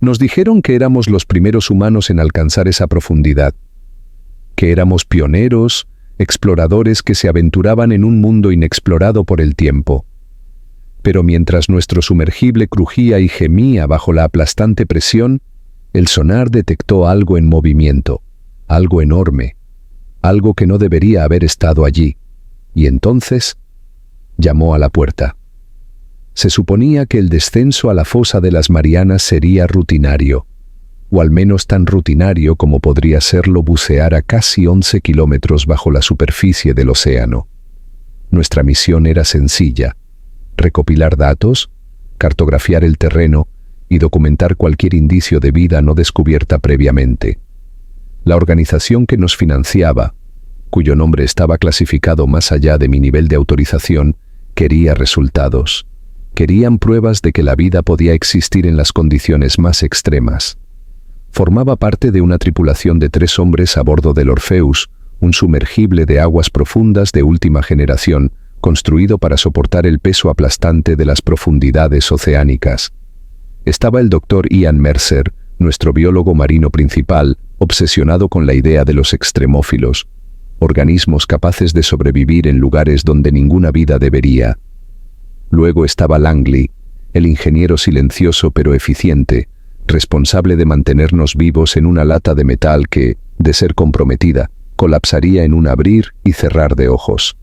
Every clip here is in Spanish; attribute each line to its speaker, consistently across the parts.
Speaker 1: Nos dijeron que éramos los primeros humanos en alcanzar esa profundidad, que éramos pioneros, exploradores que se aventuraban en un mundo inexplorado por el tiempo. Pero mientras nuestro sumergible crujía y gemía bajo la aplastante presión, el sonar detectó algo en movimiento, algo enorme, algo que no debería haber estado allí, y entonces llamó a la puerta. Se suponía que el descenso a la fosa de las Marianas sería rutinario, o al menos tan rutinario como podría serlo bucear a casi 11 kilómetros bajo la superficie del océano. Nuestra misión era sencilla: recopilar datos, cartografiar el terreno y documentar cualquier indicio de vida no descubierta previamente. La organización que nos financiaba, cuyo nombre estaba clasificado más allá de mi nivel de autorización, quería resultados. Querían pruebas de que la vida podía existir en las condiciones más extremas. Formaba parte de una tripulación de 3 hombres a bordo del Orpheus, un sumergible de aguas profundas de última generación, construido para soportar el peso aplastante de las profundidades oceánicas. Estaba el Dr. Ian Mercer, nuestro biólogo marino principal, obsesionado con la idea de los extremófilos, organismos capaces de sobrevivir en lugares donde ninguna vida debería. Luego estaba Langley, el ingeniero silencioso pero eficiente, responsable de mantenernos vivos en una lata de metal que, de ser comprometida, colapsaría en un abrir y cerrar de ojos.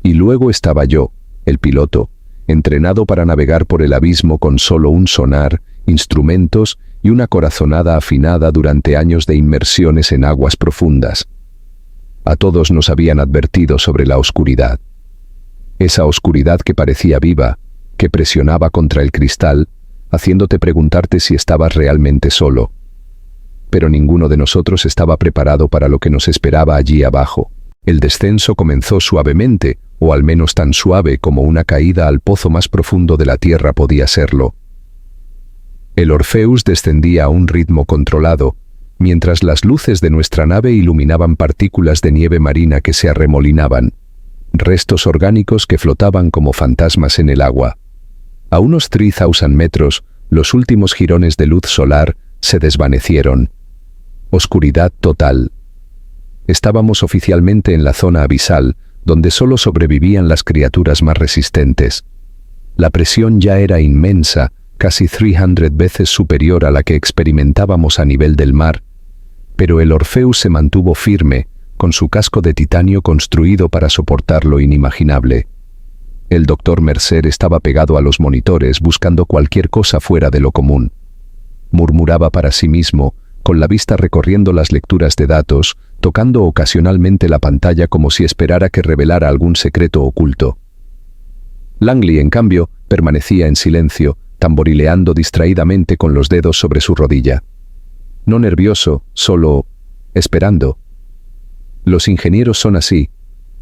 Speaker 1: Y luego estaba yo, el piloto, entrenado para navegar por el abismo con solo un sonar, instrumentos y una corazonada afinada durante años de inmersiones en aguas profundas. A todos nos habían advertido sobre la oscuridad. Esa oscuridad que parecía viva, que presionaba contra el cristal, haciéndote preguntarte si estabas realmente solo. Pero ninguno de nosotros estaba preparado para lo que nos esperaba allí abajo. El descenso comenzó suavemente, o al menos tan suave como una caída al pozo más profundo de la Tierra podía serlo. El Orpheus descendía a un ritmo controlado, mientras las luces de nuestra nave iluminaban partículas de nieve marina que se arremolinaban, restos orgánicos que flotaban como fantasmas en el agua. A unos 3,000 metros, los últimos jirones de luz solar se desvanecieron. Oscuridad total. Estábamos oficialmente en la zona abisal, donde solo sobrevivían las criaturas más resistentes. La presión ya era inmensa, casi 300 veces superior a la que experimentábamos a nivel del mar, pero el Orpheus se mantuvo firme, con su casco de titanio construido para soportar lo inimaginable. El Dr. Mercer estaba pegado a los monitores buscando cualquier cosa fuera de lo común. Murmuraba para sí mismo, con la vista recorriendo las lecturas de datos, tocando ocasionalmente la pantalla como si esperara que revelara algún secreto oculto. Langley, en cambio, permanecía en silencio, tamborileando distraídamente con los dedos sobre su rodilla. No nervioso, solo esperando. Los ingenieros son así,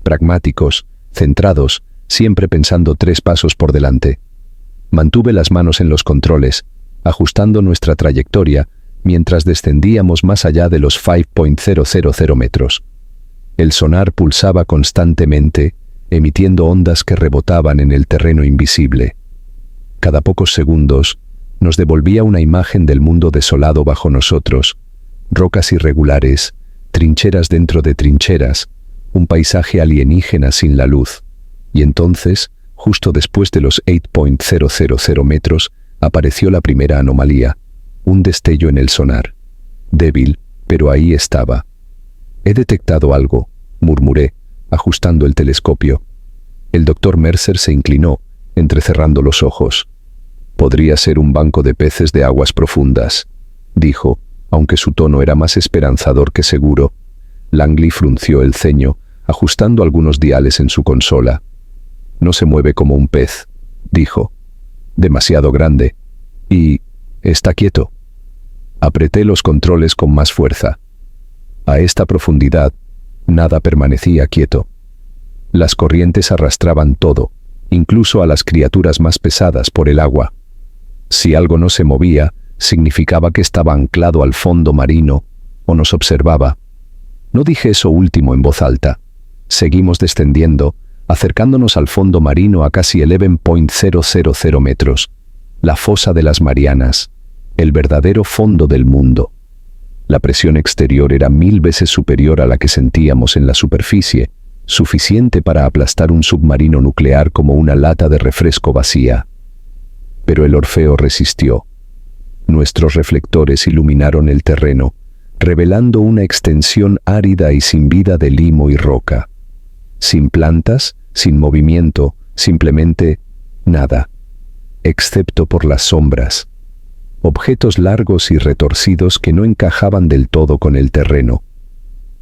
Speaker 1: pragmáticos, centrados, siempre pensando 3 pasos por delante. Mantuve las manos en los controles, ajustando nuestra trayectoria, mientras descendíamos más allá de los 5,000 metros. El sonar pulsaba constantemente, emitiendo ondas que rebotaban en el terreno invisible. Cada pocos segundos, nos devolvía una imagen del mundo desolado bajo nosotros, rocas irregulares, trincheras dentro de trincheras, un paisaje alienígena sin la luz. Y entonces, justo después de los 8,000 metros, apareció la primera anomalía, un destello en el sonar. Débil, pero ahí estaba. «He detectado algo», murmuré, ajustando el telescopio. El Dr. Mercer se inclinó, entrecerrando los ojos. «Podría ser un banco de peces de aguas profundas», dijo, aunque su tono era más esperanzador que seguro. Langley frunció el ceño, ajustando algunos diales en su consola. «No se mueve como un pez», dijo. «Demasiado grande. Y está quieto». Apreté los controles con más fuerza. A esta profundidad, nada permanecía quieto. Las corrientes arrastraban todo, incluso a las criaturas más pesadas por el agua. Si algo no se movía, significaba que estaba anclado al fondo marino o nos observaba. No dije eso último en voz alta. Seguimos descendiendo, acercándonos al fondo marino a casi 11,000 metros. La fosa de las Marianas. el verdadero fondo del mundo. La presión exterior era 1000 veces superior a la que sentíamos en la superficie, suficiente para aplastar un submarino nuclear como una lata de refresco vacía. Pero el Orfeo resistió. Nuestros reflectores iluminaron el terreno, revelando una extensión árida y sin vida de limo y roca. Sin plantas, sin movimiento, simplemente nada, excepto por las sombras. Objetos largos y retorcidos que no encajaban del todo con el terreno.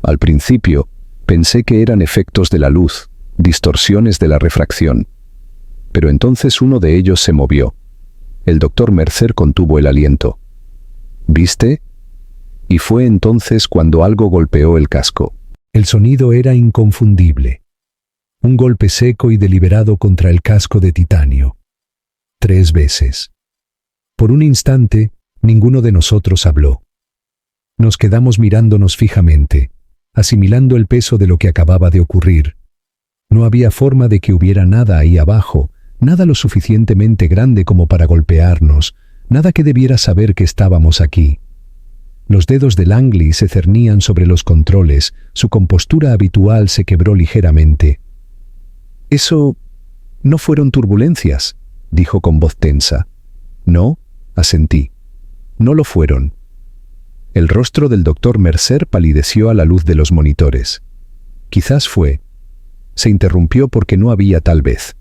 Speaker 1: Al principio, pensé que eran efectos de la luz, distorsiones de la refracción. Pero entonces uno de ellos se movió. El doctor Mercer contuvo el aliento. ¿Viste? Y fue entonces cuando algo golpeó el casco. El sonido era inconfundible. Un golpe seco y deliberado contra el casco de titanio. 3 veces. Por un instante, ninguno de nosotros habló. Nos quedamos mirándonos fijamente, asimilando el peso de lo que acababa de ocurrir. No había forma de que hubiera nada ahí abajo, nada lo suficientemente grande como para golpearnos, nada que debiera saber que estábamos aquí. Los dedos de Langley se cernían sobre los controles, su compostura habitual se quebró ligeramente. «Eso no fueron turbulencias», dijo con voz tensa. «No», asentí. «No lo fueron». El rostro del doctor Mercer palideció a la luz de los monitores. Quizás fue. Se interrumpió porque no había tal vez.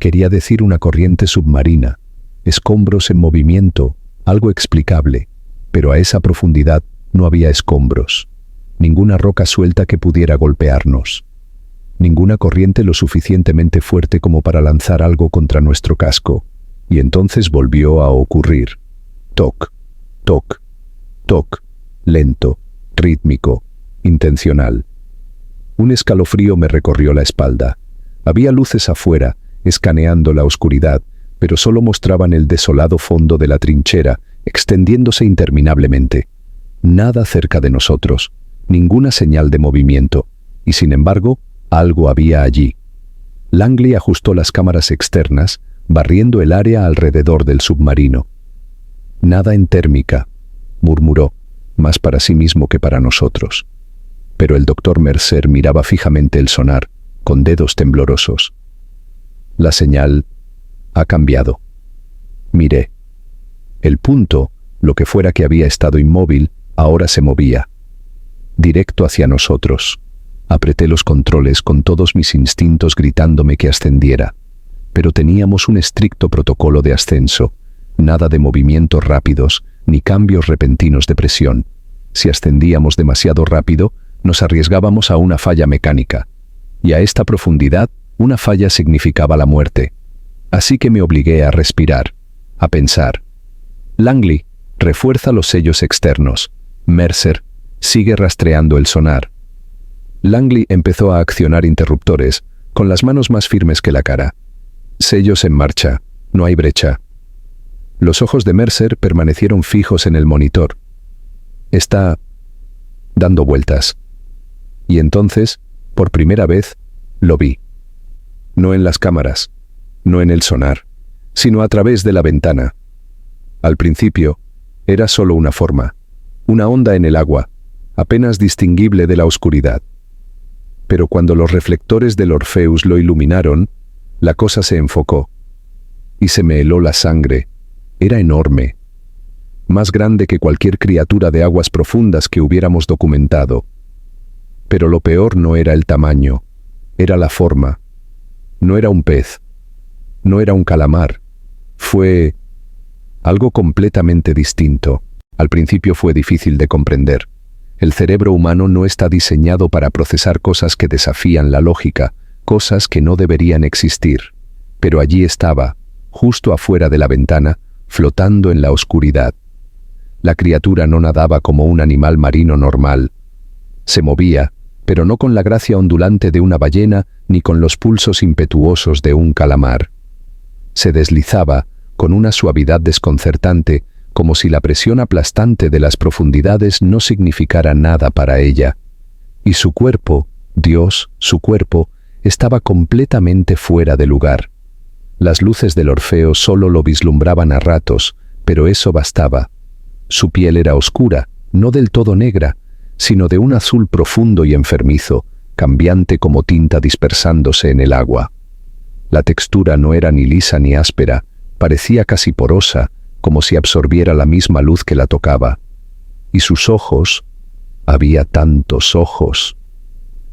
Speaker 1: Quería decir una corriente submarina, escombros en movimiento, algo explicable, pero a esa profundidad no había escombros, ninguna roca suelta que pudiera golpearnos, ninguna corriente lo suficientemente fuerte como para lanzar algo contra nuestro casco. Y entonces volvió a ocurrir. Toc, toc, toc, lento, rítmico, intencional. Un escalofrío me recorrió la espalda. Había luces afuera, escaneando la oscuridad, pero solo mostraban el desolado fondo de la trinchera, extendiéndose interminablemente. Nada cerca de nosotros, ninguna señal de movimiento, y sin embargo, algo había allí. Langley ajustó las cámaras externas, barriendo el área alrededor del submarino. «Nada en térmica», murmuró, más para sí mismo que para nosotros. Pero el doctor Mercer miraba fijamente el sonar, con dedos temblorosos. «La señal ha cambiado». Miré. El punto, lo que fuera que había estado inmóvil, ahora se movía. Directo hacia nosotros. Apreté los controles con todos mis instintos gritándome que ascendiera. Pero teníamos un estricto protocolo de ascenso, nada de movimientos rápidos, ni cambios repentinos de presión. Si ascendíamos demasiado rápido, nos arriesgábamos a una falla mecánica, y a esta profundidad, una falla significaba la muerte. Así que me obligué a respirar, a pensar. Langley, refuerza los sellos externos. Mercer, sigue rastreando el sonar. Langley empezó a accionar interruptores, con las manos más firmes que la cara. Sellos en marcha, no hay brecha. Los ojos de Mercer permanecieron fijos en el monitor. Está dando vueltas. Y entonces, por primera vez, lo vi. No en las cámaras, no en el sonar, sino a través de la ventana. Al principio, era solo una forma, una onda en el agua, apenas distinguible de la oscuridad. Pero cuando los reflectores del Orpheus lo iluminaron, la cosa se enfocó, y se me heló la sangre. Era enorme, más grande que cualquier criatura de aguas profundas que hubiéramos documentado. Pero lo peor no era el tamaño, era la forma. No era un pez, no era un calamar, fue algo completamente distinto. Al principio fue difícil de comprender. El cerebro humano no está diseñado para procesar cosas que desafían la lógica, cosas que no deberían existir. Pero allí estaba, justo afuera de la ventana, flotando en la oscuridad. La criatura no nadaba como un animal marino normal. Se movía, pero no con la gracia ondulante de una ballena ni con los pulsos impetuosos de un calamar. Se deslizaba, con una suavidad desconcertante, como si la presión aplastante de las profundidades no significara nada para ella. Y su cuerpo, Dios, su cuerpo, estaba completamente fuera de lugar. Las luces del Orfeo solo lo vislumbraban a ratos, pero eso bastaba. Su piel era oscura, no del todo negra, sino de un azul profundo y enfermizo, cambiante como tinta dispersándose en el agua. La textura no era ni lisa ni áspera, parecía casi porosa, como si absorbiera la misma luz que la tocaba. Y sus ojos, había tantos ojos.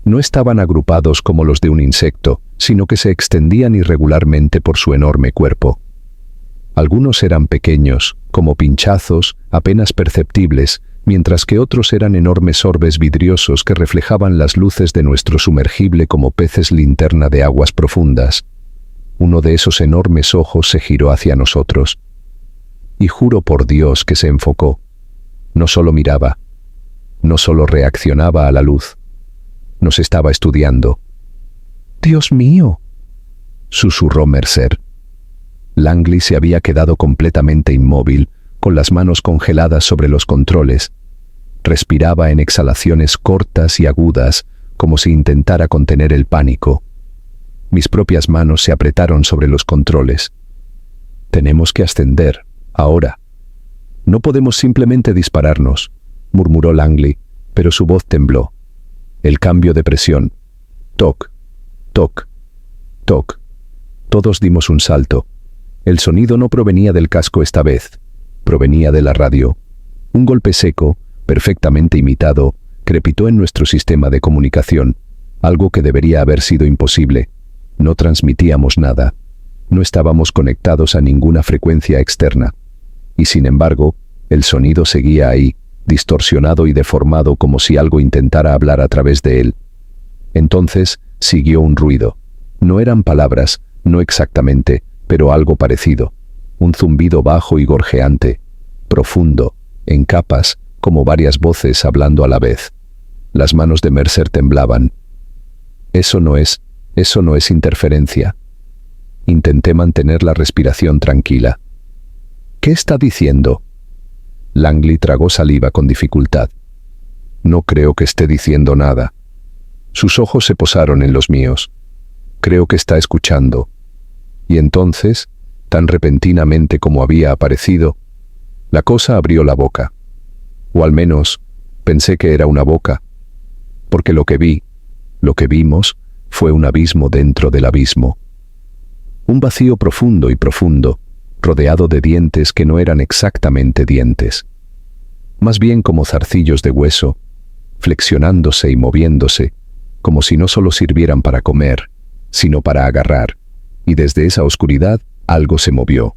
Speaker 1: No estaban agrupados como los de un insecto, sino que se extendían irregularmente por su enorme cuerpo. Algunos eran pequeños, como pinchazos, apenas perceptibles, mientras que otros eran enormes orbes vidriosos que reflejaban las luces de nuestro sumergible como peces linterna de aguas profundas. Uno de esos enormes ojos se giró hacia nosotros. Y juro por Dios que se enfocó. No solo miraba, no solo reaccionaba a la luz. Nos estaba estudiando. «¡Dios mío!», susurró Mercer. Langley se había quedado completamente inmóvil, con las manos congeladas sobre los controles. Respiraba en exhalaciones cortas y agudas, como si intentara contener el pánico. Mis propias manos se apretaron sobre los controles. «Tenemos que ascender, ahora. No podemos simplemente dispararnos», murmuró Langley, pero su voz tembló. El cambio de presión. Toc, toc, toc. Todos dimos un salto. El sonido no provenía del casco esta vez, provenía de la radio. Un golpe seco, perfectamente imitado, crepitó en nuestro sistema de comunicación, algo que debería haber sido imposible. No transmitíamos nada. No estábamos conectados a ninguna frecuencia externa. Y sin embargo, el sonido seguía ahí, distorsionado y deformado como si algo intentara hablar a través de él. Entonces, siguió un ruido. No eran palabras, no exactamente, pero algo parecido. Un zumbido bajo y gorjeante, profundo, en capas, como varias voces hablando a la vez. Las manos de Mercer temblaban. Eso no es interferencia. Intenté mantener la respiración tranquila. «¿Qué está diciendo?». Langley tragó saliva con dificultad. «No creo que esté diciendo nada». Sus ojos se posaron en los míos. «Creo que está escuchando». Y entonces, tan repentinamente como había aparecido, la cosa abrió la boca. O al menos, pensé que era una boca. Porque lo que vimos, fue un abismo dentro del abismo. Un vacío profundo y profundo, rodeado de dientes que no eran exactamente dientes. Más bien como zarcillos de hueso, flexionándose y moviéndose, como si no solo sirvieran para comer, sino para agarrar. Y desde esa oscuridad, algo se movió,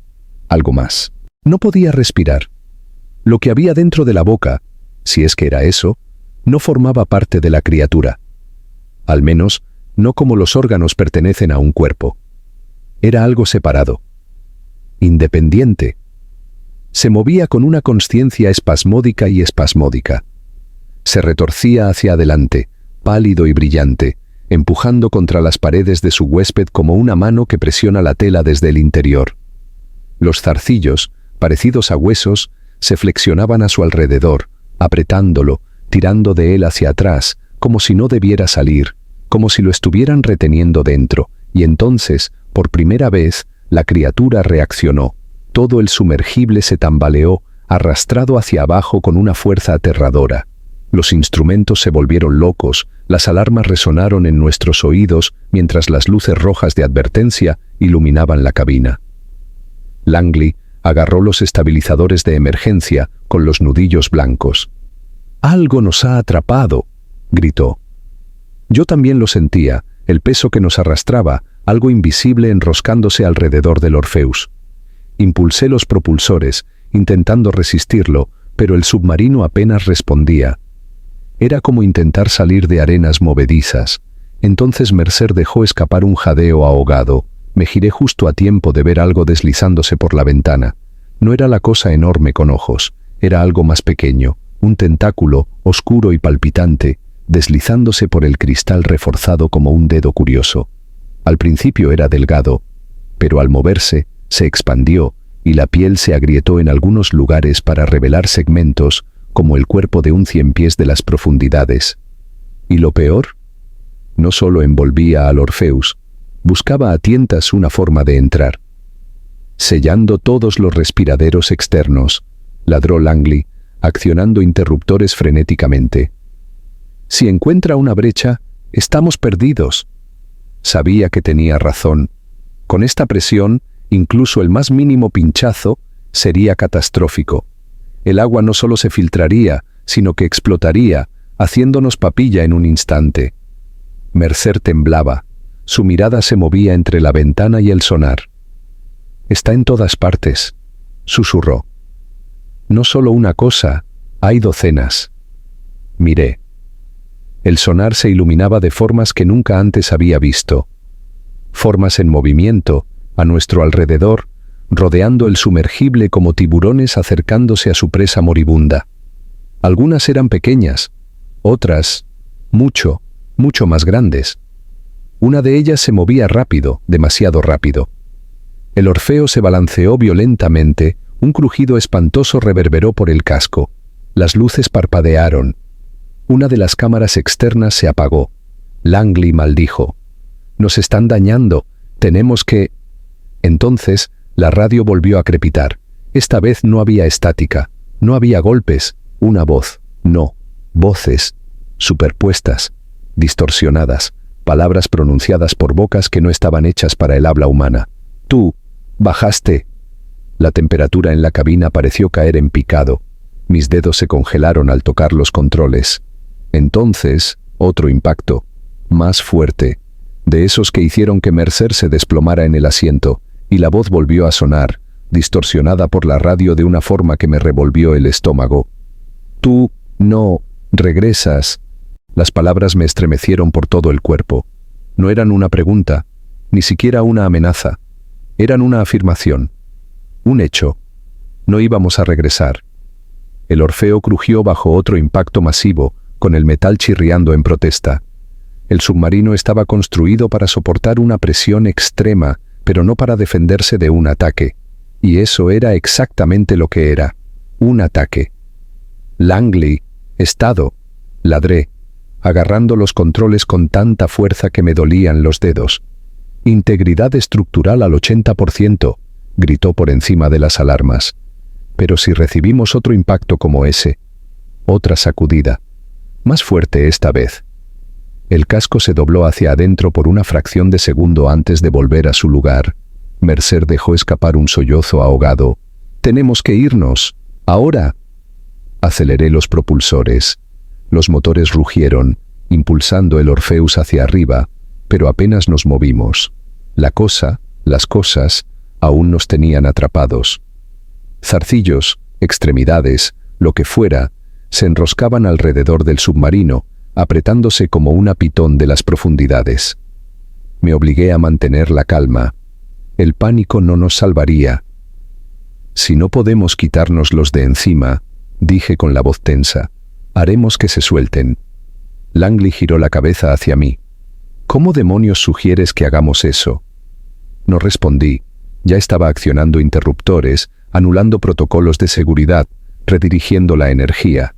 Speaker 1: algo más. No podía respirar. Lo que había dentro de la boca, si es que era eso, no formaba parte de la criatura. Al menos, no como los órganos pertenecen a un cuerpo. Era algo separado, independiente. Se movía con una consciencia espasmódica y espasmódica. Se retorcía hacia adelante, pálido y brillante, empujando contra las paredes de su huésped como una mano que presiona la tela desde el interior. Los zarcillos, parecidos a huesos, se flexionaban a su alrededor, apretándolo, tirando de él hacia atrás, como si no debiera salir, como si lo estuvieran reteniendo dentro, y entonces, por primera vez, la criatura reaccionó. Todo el sumergible se tambaleó, arrastrado hacia abajo con una fuerza aterradora. Los instrumentos se volvieron locos, las alarmas resonaron en nuestros oídos mientras las luces rojas de advertencia iluminaban la cabina. Langley agarró los estabilizadores de emergencia con los nudillos blancos. «¡Algo nos ha atrapado!», gritó. Yo también lo sentía, el peso que nos arrastraba, algo invisible enroscándose alrededor del Orpheus. Impulsé los propulsores, intentando resistirlo, pero el submarino apenas respondía. Era como intentar salir de arenas movedizas. Entonces Mercer dejó escapar un jadeo ahogado. Me giré justo a tiempo de ver algo deslizándose por la ventana. No era la cosa enorme con ojos, era algo más pequeño, un tentáculo, oscuro y palpitante, deslizándose por el cristal reforzado como un dedo curioso. Al principio era delgado, pero al moverse, se expandió, y la piel se agrietó en algunos lugares para revelar segmentos, como el cuerpo de un ciempiés de las profundidades. ¿Y lo peor? No solo envolvía al Orpheus, buscaba a tientas una forma de entrar. sellando todos los respiraderos externos, ladró Langley, accionando interruptores frenéticamente. Si encuentra una brecha, estamos perdidos. Sabía que tenía razón. Con esta presión, incluso el más mínimo pinchazo sería catastrófico. El agua no solo se filtraría, sino que explotaría, haciéndonos papilla en un instante. Mercer temblaba. Su mirada se movía entre la ventana y el sonar. «Está en todas partes», susurró. «No solo una cosa, hay docenas». Miré. El sonar se iluminaba de formas que nunca antes había visto. Formas en movimiento, a nuestro alrededor, rodeando el sumergible como tiburones acercándose a su presa moribunda. Algunas eran pequeñas, otras, mucho más grandes. Una de ellas se movía rápido, demasiado rápido. El Orfeo se balanceó violentamente, un crujido espantoso reverberó por el casco. Las luces parpadearon. Una de las cámaras externas se apagó. Langley maldijo. «Nos están dañando, tenemos que...». Entonces, la radio volvió a crepitar. Esta vez no había estática, no había golpes, una voz, no, voces, superpuestas, distorsionadas, palabras pronunciadas por bocas que no estaban hechas para el habla humana. «Tú, bajaste». La temperatura en la cabina pareció caer en picado. Mis dedos se congelaron al tocar los controles. Entonces, otro impacto, más fuerte, de esos que hicieron que Mercer se desplomara en el asiento, y la voz volvió a sonar, distorsionada por la radio de una forma que me revolvió el estómago. «Tú, no, regresas». Las palabras me estremecieron por todo el cuerpo. No eran una pregunta, ni siquiera una amenaza. Eran una afirmación, un hecho. No íbamos a regresar. El Orfeo crujió bajo otro impacto masivo, con el metal chirriando en protesta. El submarino estaba construido para soportar una presión extrema, pero no para defenderse de un ataque. Y eso era exactamente lo que era, un ataque. «Langley, estado», ladré, agarrando los controles con tanta fuerza que me dolían los dedos. «Integridad estructural al 80%», gritó por encima de las alarmas. «Pero si recibimos otro impacto como ese», otra sacudida, más fuerte esta vez. El casco se dobló hacia adentro por una fracción de segundo antes de volver a su lugar. Mercer dejó escapar un sollozo ahogado. «Tenemos que irnos, ahora». Aceleré los propulsores. Los motores rugieron, impulsando el Orpheus hacia arriba, pero apenas nos movimos. Las cosas, aún nos tenían atrapados. Zarcillos, extremidades, lo que fuera, se enroscaban alrededor del submarino, apretándose como una pitón de las profundidades. Me obligué a mantener la calma. El pánico no nos salvaría. «Si no podemos quitárnoslos de encima», dije con la voz tensa, «haremos que se suelten». Langley giró la cabeza hacia mí. «¿Cómo demonios sugieres que hagamos eso?» No respondí. Ya estaba accionando interruptores, anulando protocolos de seguridad, redirigiendo la energía.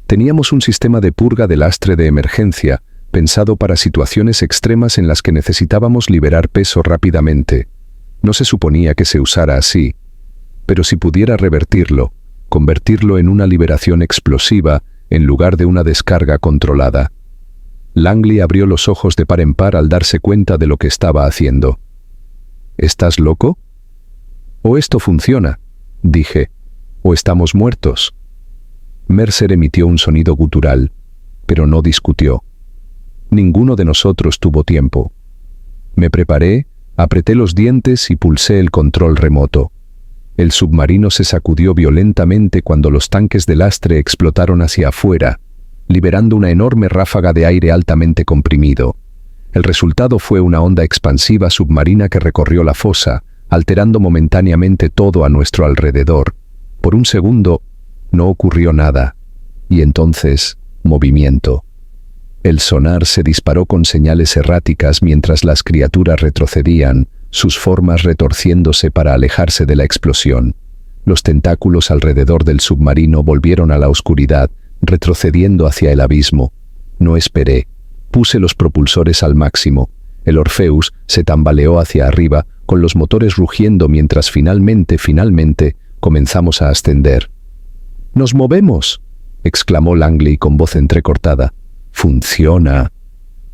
Speaker 1: Teníamos un sistema de purga de lastre de emergencia, pensado para situaciones extremas en las que necesitábamos liberar peso rápidamente. No se suponía que se usara así, pero si pudiera revertirlo, convertirlo en una liberación explosiva en lugar de una descarga controlada. Langley abrió los ojos de par en par al darse cuenta de lo que estaba haciendo. «¿Estás loco?» «O esto funciona», dije, «o estamos muertos». Mercer emitió un sonido gutural, pero no discutió. Ninguno de nosotros tuvo tiempo. Me preparé, apreté los dientes y pulsé el control remoto. El submarino se sacudió violentamente cuando los tanques de lastre explotaron hacia afuera, liberando una enorme ráfaga de aire altamente comprimido. El resultado fue una onda expansiva submarina que recorrió la fosa, alterando momentáneamente todo a nuestro alrededor. Por un segundo, no ocurrió nada, y entonces, movimiento. El sonar se disparó con señales erráticas mientras las criaturas retrocedían, sus formas retorciéndose para alejarse de la explosión. Los tentáculos alrededor del submarino volvieron a la oscuridad, retrocediendo hacia el abismo. No esperé. Puse los propulsores al máximo. El Orpheus se tambaleó hacia arriba, con los motores rugiendo mientras finalmente, comenzamos a ascender. ¡Nos movemos!, exclamó Langley con voz entrecortada. ¡Funciona!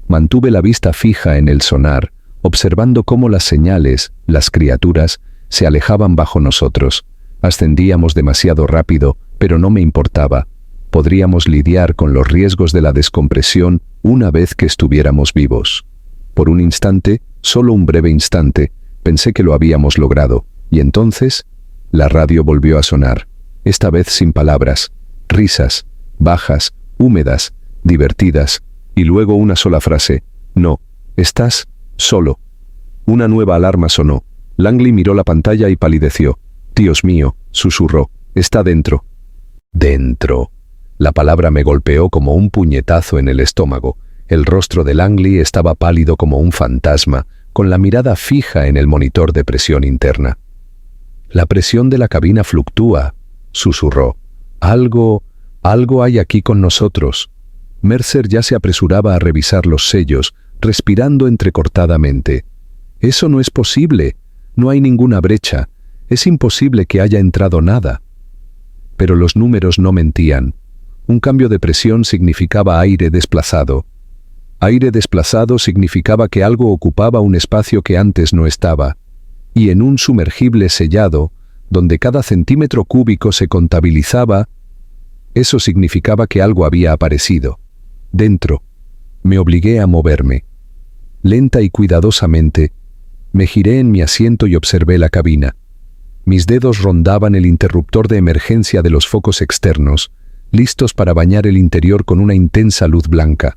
Speaker 1: Mantuve la vista fija en el sonar, observando cómo las señales, las criaturas, se alejaban bajo nosotros. Ascendíamos demasiado rápido, pero no me importaba. Podríamos lidiar con los riesgos de la descompresión una vez que estuviéramos vivos. Por un instante, solo un breve instante, pensé que lo habíamos logrado, y entonces, la radio volvió a sonar, esta vez sin palabras, risas, bajas, húmedas, divertidas, y luego una sola frase: «No, estás solo». Una nueva alarma sonó. Langley miró la pantalla y palideció. «Dios mío», susurró, «está dentro». «Dentro». La palabra me golpeó como un puñetazo en el estómago. El rostro de Langley estaba pálido como un fantasma, con la mirada fija en el monitor de presión interna. «La presión de la cabina fluctúa», susurró. Algo hay aquí con nosotros». Mercer ya se apresuraba a revisar los sellos, respirando entrecortadamente. «Eso no es posible. No hay ninguna brecha. Es imposible que haya entrado nada». Pero los números no mentían. Un cambio de presión significaba aire desplazado. Aire desplazado significaba que algo ocupaba un espacio que antes no estaba. Y en un sumergible sellado, donde cada centímetro cúbico se contabilizaba, eso significaba que algo había aparecido. Dentro. Me obligué a moverme. Lenta y cuidadosamente, me giré en mi asiento y observé la cabina. Mis dedos rondaban el interruptor de emergencia de los focos externos, listos para bañar el interior con una intensa luz blanca.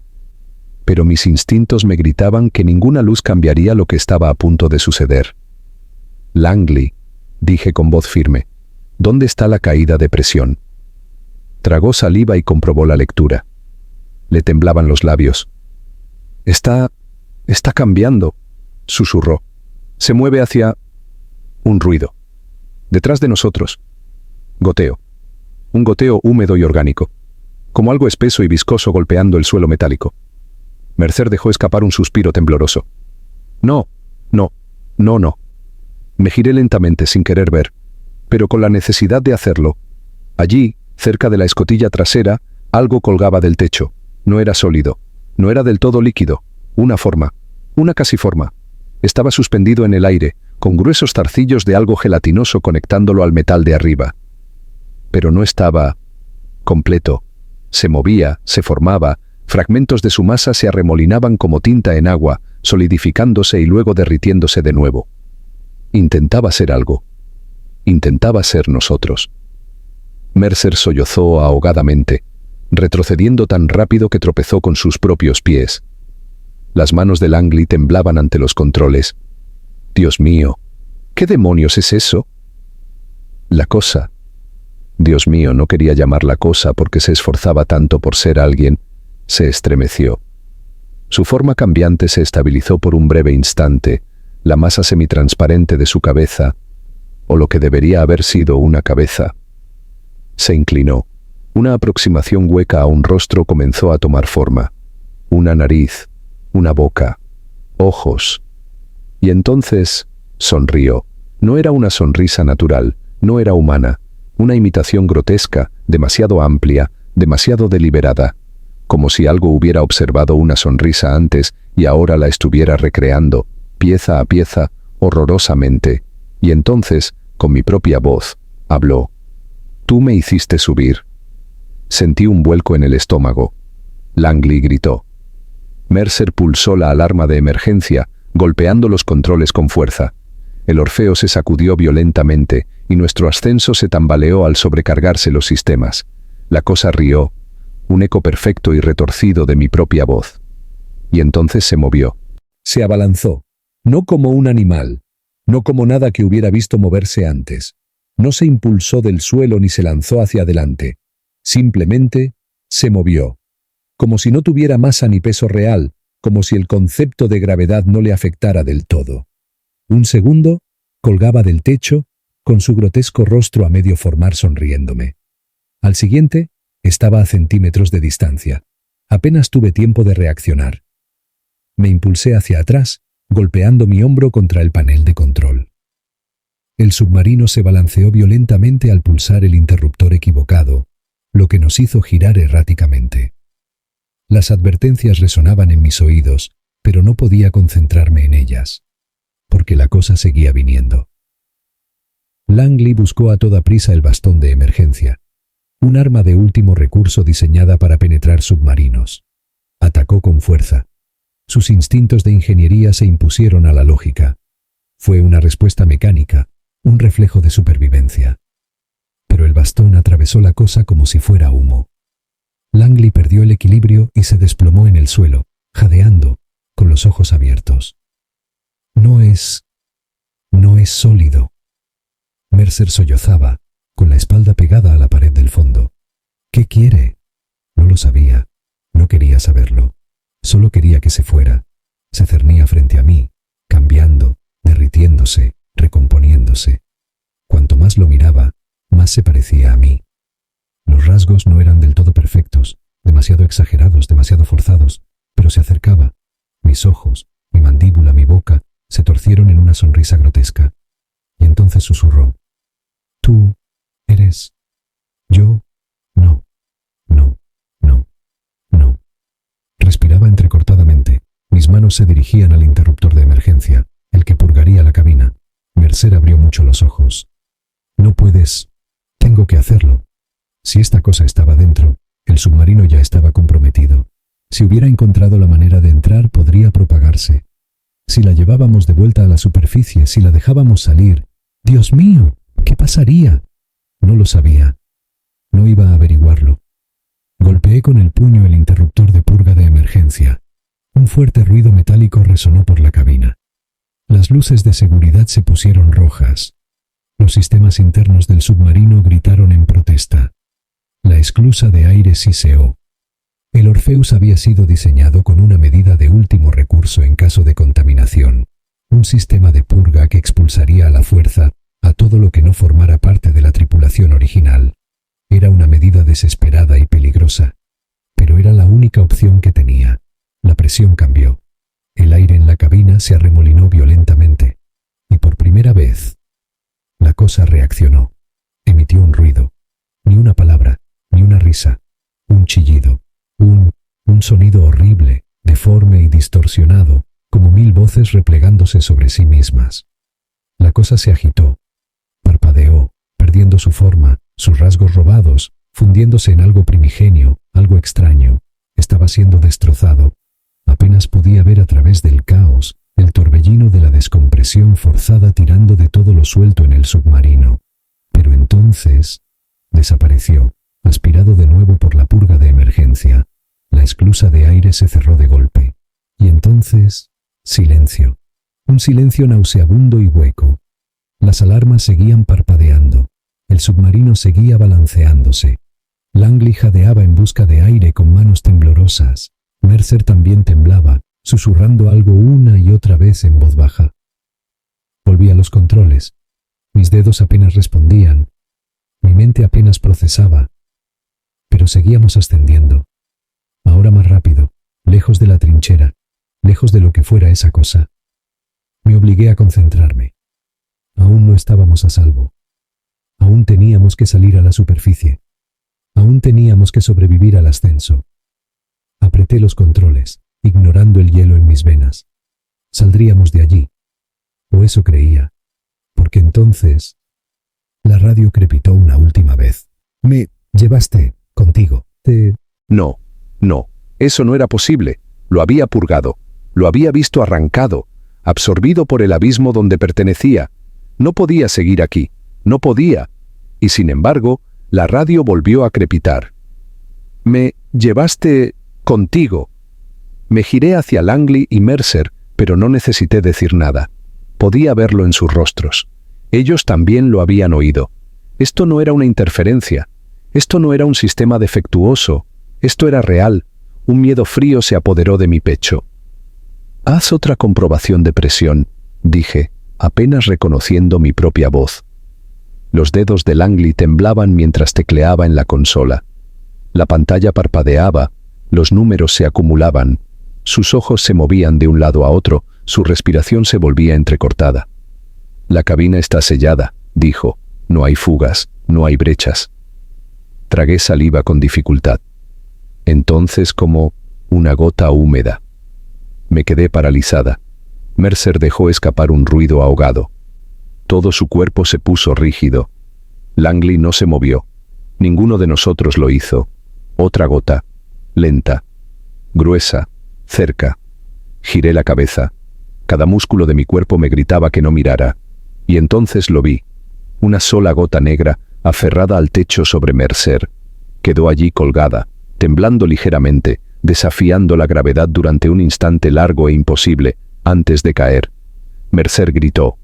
Speaker 1: Pero mis instintos me gritaban que ninguna luz cambiaría lo que estaba a punto de suceder. «Langley», dije con voz firme, «¿dónde está la caída de presión?» Tragó saliva y comprobó la lectura. Le temblaban los labios. Está cambiando», susurró. «Se mueve hacia...» Un ruido. Detrás de nosotros. Goteo. Un goteo húmedo y orgánico, como algo espeso y viscoso golpeando el suelo metálico. Mercer dejó escapar un suspiro tembloroso. «No. Me giré lentamente sin querer ver, pero con la necesidad de hacerlo. Allí, cerca de la escotilla trasera, algo colgaba del techo. No era sólido, no era del todo líquido. Una forma, una casi forma. Estaba suspendido en el aire, con gruesos zarcillos de algo gelatinoso conectándolo al metal de arriba. Pero no estaba completo. Se movía, se formaba, fragmentos de su masa se arremolinaban como tinta en agua, solidificándose y luego derritiéndose de nuevo. Intentaba ser algo. Intentaba ser nosotros. Mercer sollozó ahogadamente, retrocediendo tan rápido que tropezó con sus propios pies. Las manos de Langley temblaban ante los controles. «Dios mío, ¿qué demonios es eso?» «La cosa». Dios mío, no quería llamarla cosa porque se esforzaba tanto por ser alguien. Se estremeció. Su forma cambiante se estabilizó por un breve instante. La masa semitransparente de su cabeza, o lo que debería haber sido una cabeza, se inclinó. Una aproximación hueca a un rostro comenzó a tomar forma. Una nariz, una boca, ojos. Y entonces sonrió. No era una sonrisa natural, no era humana. Una imitación grotesca, demasiado amplia, demasiado deliberada. Como si algo hubiera observado una sonrisa antes y ahora la estuviera recreando, pieza a pieza, horrorosamente. Y entonces, con mi propia voz, habló. «Tú me hiciste subir». Sentí un vuelco en el estómago. Langley gritó. Mercer pulsó la alarma de emergencia, golpeando los controles con fuerza. El Orfeo se sacudió violentamente, y nuestro ascenso se tambaleó al sobrecargarse los sistemas. La cosa rió, un eco perfecto y retorcido de mi propia voz. Y entonces se movió. Se abalanzó. No como un animal, no como nada que hubiera visto moverse antes. No se impulsó del suelo ni se lanzó hacia adelante. Simplemente se movió. Como si no tuviera masa ni peso real, como si el concepto de gravedad no le afectara del todo. Un segundo, colgaba del techo, con su grotesco rostro a medio formar sonriéndome. Al siguiente, estaba a centímetros de distancia. Apenas tuve tiempo de reaccionar. Me impulsé hacia atrás,
Speaker 2: golpeando mi hombro contra el panel de control. El submarino se balanceó violentamente al pulsar el interruptor equivocado, lo que nos hizo girar erráticamente. Las advertencias resonaban en mis oídos, pero no podía concentrarme en ellas, porque la cosa seguía viniendo. Langley buscó a toda prisa el bastón de emergencia, un arma de último recurso diseñada para penetrar submarinos. Atacó con fuerza. Sus instintos de ingeniería se impusieron a la lógica. Fue una respuesta mecánica, un reflejo de supervivencia. Pero el bastón atravesó la cosa como si fuera humo. Langley perdió el equilibrio y se desplomó en el suelo, jadeando, con los ojos abiertos. No es sólido. Mercer sollozaba, con la espalda pegada a la pared del fondo. ¿Qué quiere? No lo sabía. No quería saberlo. Solo quería que se fuera. Se cernía frente a mí, cambiando, derritiéndose, recomponiéndose. Cuanto más lo miraba, más se parecía a mí. Los rasgos no eran del todo perfectos, demasiado exagerados, demasiado forzados, pero se acercaba. Mis ojos, mi mandíbula, mi boca, se torcieron en una sonrisa grotesca. Y entonces susurró: «Tú eres... yo... no, no, no, no». Respiraba entrecortadamente. Mis manos se dirigían al interruptor de emergencia, el que purgaría la cabina. Mercer abrió mucho los ojos. «No puedes... tengo que hacerlo». Si esta cosa estaba dentro, el submarino ya estaba comprometido. Si hubiera encontrado la manera de entrar, podría propagarse. Si la llevábamos de vuelta a la superficie, si la dejábamos salir... ¡Dios mío! ¿Qué pasaría? No lo sabía. No iba a averiguarlo. Golpeé con el puño el interruptor de purga de emergencia. Un fuerte ruido metálico resonó por la cabina. Las luces de seguridad se pusieron rojas. Los sistemas internos del submarino gritaron en protesta. La esclusa de aire siseó. El Orpheus había sido diseñado con una medida de último recurso en caso de contaminación, un sistema de purga que expulsaría a la fuerza a todo lo que no formara parte de la tripulación original. Era una medida desesperada y peligrosa, pero era la única opción que tenía. La presión cambió. El aire en la cabina se arremolinó violentamente, y por primera vez, la cosa reaccionó. Emitió un ruido, ni una palabra, ni una risa, un chillido, un sonido horrible, deforme y distorsionado, como 1000 voces replegándose sobre sí mismas. La cosa se agitó, parpadeó, perdiendo su forma, sus rasgos robados, fundiéndose en algo primigenio, algo extraño. Estaba siendo destrozado. Apenas podía ver a través del caos, el torbellino de la descompresión forzada tirando de todo lo suelto en el submarino. Pero entonces desapareció, aspirado de nuevo por la purga de emergencia. La esclusa de aire se cerró de golpe. Y entonces, silencio. Un silencio nauseabundo y hueco. Las alarmas seguían parpadeando. El submarino seguía balanceándose. Langley jadeaba en busca de aire con manos temblorosas. Mercer también temblaba, susurrando algo una y otra vez en voz baja. Volví a los controles. Mis dedos apenas respondían. Mi mente apenas procesaba. Pero seguíamos ascendiendo. Ahora más rápido, lejos de la trinchera, lejos de lo que fuera esa cosa. Me obligué a concentrarme. Aún no estábamos a salvo. Aún teníamos que salir a la superficie. Aún teníamos que sobrevivir al ascenso. Apreté los controles, ignorando el hielo en mis venas. Saldríamos de allí. O eso creía. Porque entonces... La radio crepitó una última vez. «Me llevaste contigo.
Speaker 1: No, eso no era posible. Lo había purgado. Lo había visto arrancado, absorbido por el abismo donde pertenecía. No podía seguir aquí. No podía. Y sin embargo, la radio volvió a crepitar. «Me llevaste contigo». Me giré hacia Langley y Mercer, pero no necesité decir nada. Podía verlo en sus rostros. Ellos también lo habían oído. Esto no era una interferencia. Esto no era un sistema defectuoso. Esto era real. Un miedo frío se apoderó de mi pecho. «Haz otra comprobación de presión», dije, apenas reconociendo mi propia voz. Los dedos de Langley temblaban mientras tecleaba en la consola. La pantalla parpadeaba, los números se acumulaban. Sus ojos se movían de un lado a otro, Su respiración se volvía entrecortada. La cabina está sellada, dijo. No hay fugas, no hay brechas. Tragué saliva con dificultad. Entonces, como una gota húmeda. Me quedé paralizada. Mercer dejó escapar un ruido ahogado. Todo su cuerpo se puso rígido. Langley no se movió. Ninguno de nosotros lo hizo. Otra gota, lenta, gruesa, cerca. Giré la cabeza. Cada músculo de mi cuerpo me gritaba que no mirara. Y entonces lo vi. Una sola gota negra, aferrada al techo sobre Mercer. Quedó allí colgada, temblando ligeramente, desafiando la gravedad durante un instante largo e imposible, antes de caer. Mercer gritó.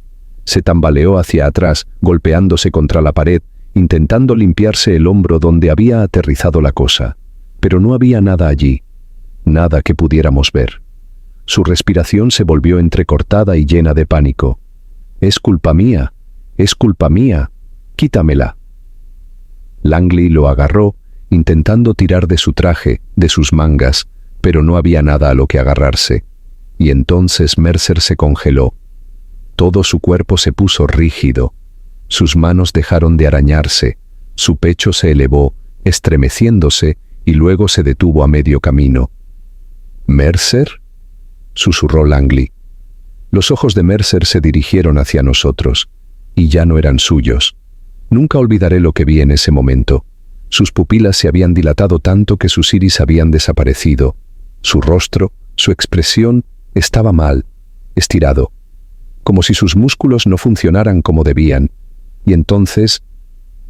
Speaker 1: Se tambaleó hacia atrás, golpeándose contra la pared, intentando limpiarse el hombro donde había aterrizado la cosa. Pero no había nada allí, nada que pudiéramos ver. Su respiración se volvió entrecortada y llena de pánico. «Es culpa mía, quítamela». Langley lo agarró, intentando tirar de su traje, de sus mangas, pero no había nada a lo que agarrarse. Y entonces Mercer se congeló. Todo su cuerpo se puso rígido. Sus manos dejaron de arañarse, su pecho se elevó, estremeciéndose, y luego se detuvo a medio camino. «¿Mercer?», susurró Langley. Los ojos de Mercer se dirigieron hacia nosotros, y ya no eran suyos. Nunca olvidaré lo que vi en ese momento. Sus pupilas se habían dilatado tanto que sus iris habían desaparecido. Su rostro, su expresión, estaba mal, estirado, como si sus músculos no funcionaran como debían. Y entonces,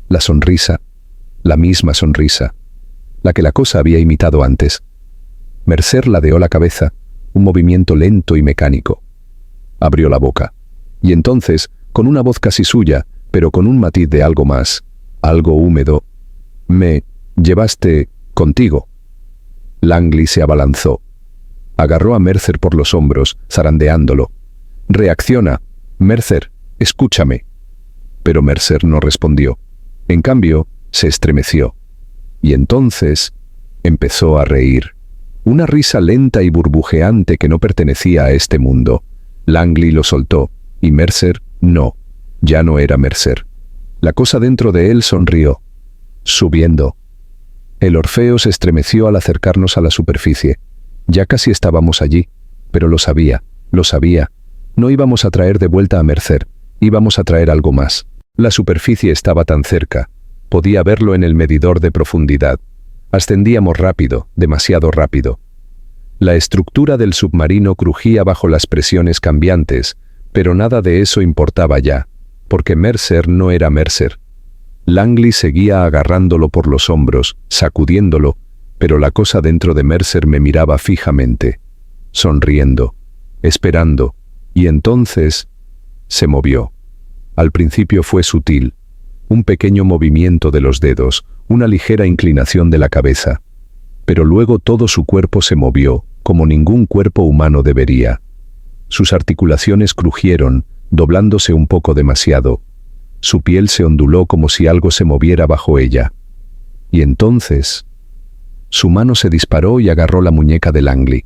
Speaker 1: la sonrisa, la misma sonrisa, la que la cosa había imitado antes. Mercer ladeó la cabeza, un movimiento lento y mecánico. Abrió la boca, y entonces, con una voz casi suya, pero con un matiz de algo más, algo húmedo, «Me llevaste contigo». Langley se abalanzó. Agarró a Mercer por los hombros, zarandeándolo. «Reacciona, Mercer, escúchame». Pero Mercer no respondió. En cambio, se estremeció. Y entonces empezó a reír. Una risa lenta y burbujeante que no pertenecía a este mundo. Langley lo soltó, y Mercer no. Ya no era Mercer. La cosa dentro de él sonrió. Subiendo. El Orfeo se estremeció al acercarnos a la superficie. Ya casi estábamos allí, pero lo sabía. No íbamos a traer de vuelta a Mercer, íbamos a traer algo más. La superficie estaba tan cerca. Podía verlo en el medidor de profundidad. Ascendíamos rápido, demasiado rápido. La estructura del submarino crujía bajo las presiones cambiantes, pero nada de eso importaba ya, porque Mercer no era Mercer. Langley seguía agarrándolo por los hombros, sacudiéndolo, pero la cosa dentro de Mercer me miraba fijamente, sonriendo, esperando, y entonces se movió. Al principio fue sutil, un pequeño movimiento de los dedos, una ligera inclinación de la cabeza, pero luego todo su cuerpo se movió, como ningún cuerpo humano debería. Sus articulaciones crujieron, doblándose un poco demasiado. Su piel se onduló como si algo se moviera bajo ella. Y entonces, su mano se disparó y agarró la muñeca de Langley.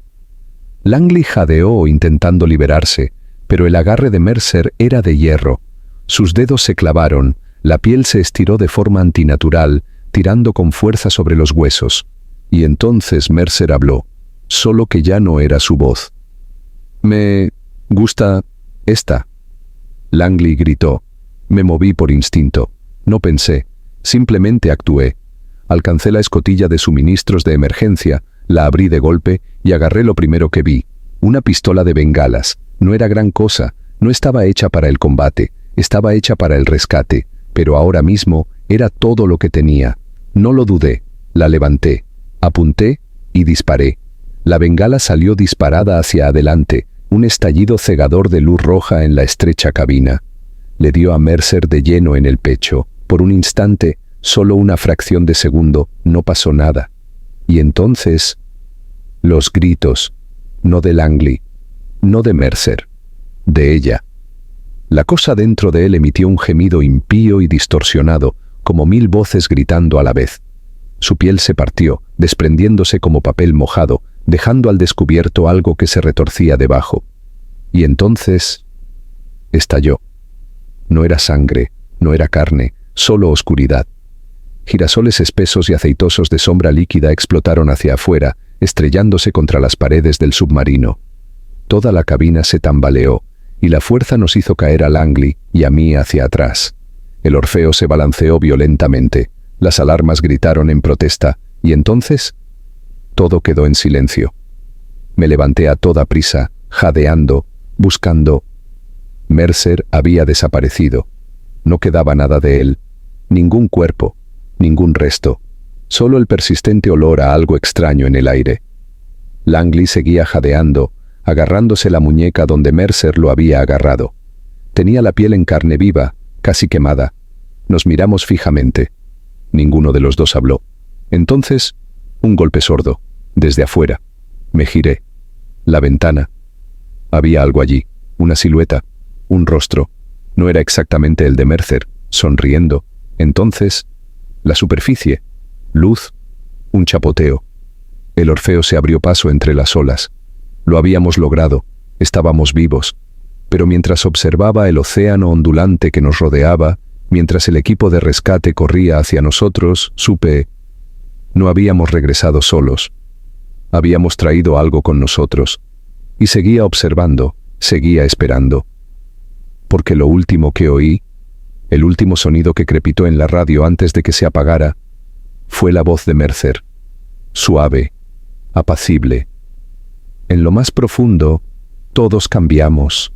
Speaker 1: Langley jadeó intentando liberarse, pero el agarre de Mercer era de hierro. Sus dedos se clavaron, la piel se estiró de forma antinatural, tirando con fuerza sobre los huesos. Y entonces Mercer habló, solo que ya no era su voz. «Me gusta esta». Langley gritó. Me moví por instinto. No pensé, simplemente actué. Alcancé la escotilla de suministros de emergencia, la abrí de golpe y agarré lo primero que vi. Una pistola de bengalas. No era gran cosa, no estaba hecha para el combate, estaba hecha para el rescate, pero ahora mismo era todo lo que tenía. No lo dudé, la levanté, apunté y disparé. La bengala salió disparada hacia adelante, un estallido cegador de luz roja en la estrecha cabina. Le dio a Mercer de lleno en el pecho. Por un instante, solo una fracción de segundo, no pasó nada. Y entonces, los gritos, no de Langley, no de Mercer, de ella. La cosa dentro de él emitió un gemido impío y distorsionado, como 1000 voces gritando a la vez. Su piel se partió, desprendiéndose como papel mojado, dejando al descubierto algo que se retorcía debajo. Y entonces estalló. No era sangre, no era carne, solo oscuridad. Girasoles espesos y aceitosos de sombra líquida explotaron hacia afuera, estrellándose contra las paredes del submarino. Toda la cabina se tambaleó, y la fuerza nos hizo caer a Langley y a mí hacia atrás. El Orfeo se balanceó violentamente, las alarmas gritaron en protesta, y entonces todo quedó en silencio. Me levanté a toda prisa, jadeando, buscando. Mercer había desaparecido. No quedaba nada de él, ningún cuerpo, ningún resto, solo el persistente olor a algo extraño en el aire. Langley seguía jadeando, agarrándose la muñeca donde Mercer lo había agarrado. Tenía la piel en carne viva, casi quemada. Nos miramos fijamente. Ninguno de los dos habló. Entonces, un golpe sordo, desde afuera. Me giré. La ventana. Había algo allí, una silueta, un rostro. No era exactamente el de Mercer, sonriendo. Entonces, la superficie, luz, un chapoteo. El Orfeo se abrió paso entre las olas. Lo habíamos logrado, estábamos vivos. Pero mientras observaba el océano ondulante que nos rodeaba, mientras el equipo de rescate corría hacia nosotros, supe, no habíamos regresado solos. Habíamos traído algo con nosotros. Y seguía observando, seguía esperando. Porque lo último que oí, el último sonido que crepitó en la radio antes de que se apagara, fue la voz de Mercer, suave, apacible. En lo más profundo, todos cambiamos.